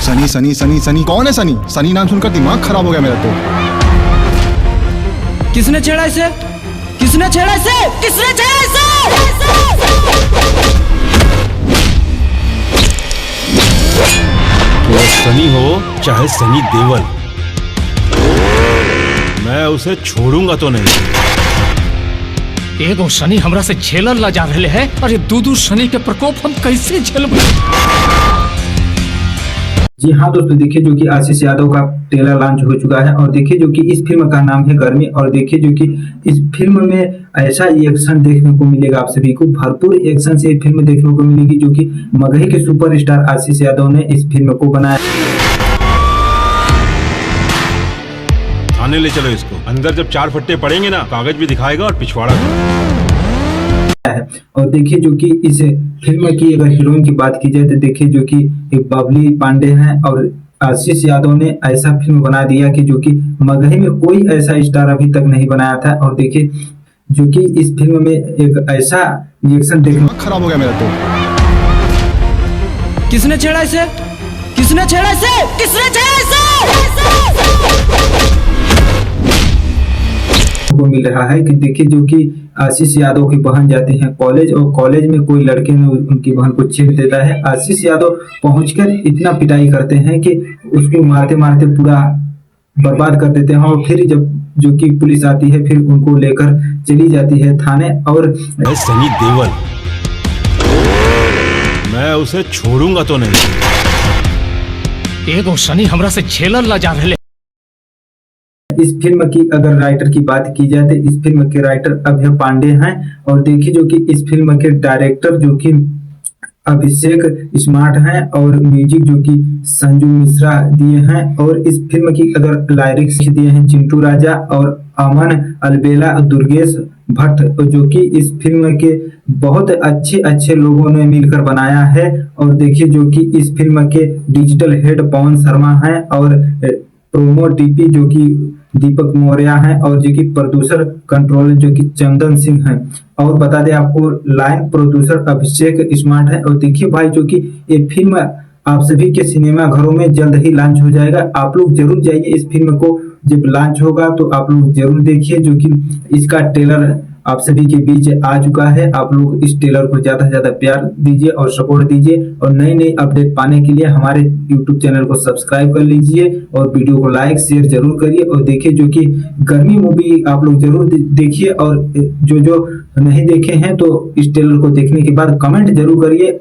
सनी सनी सनी सनी कौन है सनी? सनी नाम सुनकर दिमाग खराब हो गया मेरा तो। किसने छेड़ा इसे? किसने छेड़ा इसे? किसने छेड़ा इसे? वो सनी हो चाहे सनी देवल, मैं उसे छोड़ूंगा तो नहीं। एगो शनि हमरा से झेलल ला जा रहे हैं और ये दू शनि के प्रकोप हम कैसे झेलबे? जी हाँ दोस्तों, देखिए जो कि आशीष यादव का ट्रेलर लॉन्च हो चुका है और देखिए जो कि इस फिल्म का नाम है गर्मी। और देखिए जो कि इस फिल्म में ऐसा एक्शन देखने को मिलेगा, आप सभी को भरपूर एक्शन से फिल्म देखने को मिलेगी, जो कि मगही के सुपरस्टार आशीष यादव ने इस फिल्म को बनाया। थाने ले चलो इसको, अंदर जब 4 फट्टे पड़ेंगे ना, कागज भी दिखाएगा और पिछवाड़ा है। और देखिए जो कि इस फिल्म की अगर हीरोइन की बात की जाए तो देखिए जो कि एक बबली पांडे हैं और आशीष यादव ने ऐसा फिल्म बना दिया कि जो कि मगही में कोई ऐसा स्टार अभी तक नहीं बनाया था। और देखिए जो कि इस फिल्म में एक ऐसा रिएक्शन देखने खराब हो गया मेरा तो। किसने छेड़ा इसे? किसने छेड़ा इसे? किसने छेड़ा इसे? को मिल रहा है कि देखिए जो कि आशीष यादव की बहन जाती हैं कॉलेज और कॉलेज में कोई लड़के ने उनकी बहन को छेड़ देता है। आशीष यादव पहुंचकर इतना पिटाई करते हैं कि उसको मारते मारते पूरा बर्बाद कर देते हैं। और फिर जब जो कि पुलिस आती है फिर उनको लेकर चली जाती है थाने। और सनी देवल, मैं उसे छोड़ूंगा तो नहीं। एगो शनि हमरा से झेलल ला जा रहे। इस फिल्म की अगर राइटर की बात की जाए तो इस फिल्म के राइटर अभय पांडे हैं। और देखिए जो कि इस फिल्म के डायरेक्टर जो कि अभिषेक स्मार्ट हैं और म्यूजिक जो कि संजू मिश्रा दिए हैं। और इस फिल्म की अगर लाइरिक्स दिए हैं चिंटू राजा और अमन अलबेला दुर्गेश भट्ट, जो कि इस फिल्म के बहुत अच्छे अच्छे लोगों ने मिलकर बनाया है। और देखिए जो कि इस फिल्म के डिजिटल हेड पवन शर्मा हैं और प्रोमो टीपी जो कि दीपक मौर्य हैं और जो कि प्रोड्यूसर कंट्रोलर जो कि चंदन सिंह हैं। और बता दें आपको लाइन प्रोड्यूसर अभिषेक स्मार्ट है। और देखिए भाई जो कि ये फिल्म आप सभी के सिनेमा घरों में जल्द ही लॉन्च हो जाएगा। आप लोग जरूर जाइए इस फिल्म को, जब लॉन्च होगा तो आप लोग जरूर देखिए। जो कि इसका ट्रेलर आप सभी के बीच आ चुका है। आप लोग इस ट्रेलर को ज्यादा से ज्यादा प्यार दीजिए और सपोर्ट दीजिए। और नई नई अपडेट पाने के लिए हमारे YouTube चैनल को सब्सक्राइब कर लीजिए और वीडियो को लाइक शेयर जरूर करिए। और देखिए जो कि गर्मी मूवी आप लोग जरूर देखिए। और जो जो नहीं देखे हैं तो इस ट्रेलर को देखने के बाद कमेंट जरूर करिए।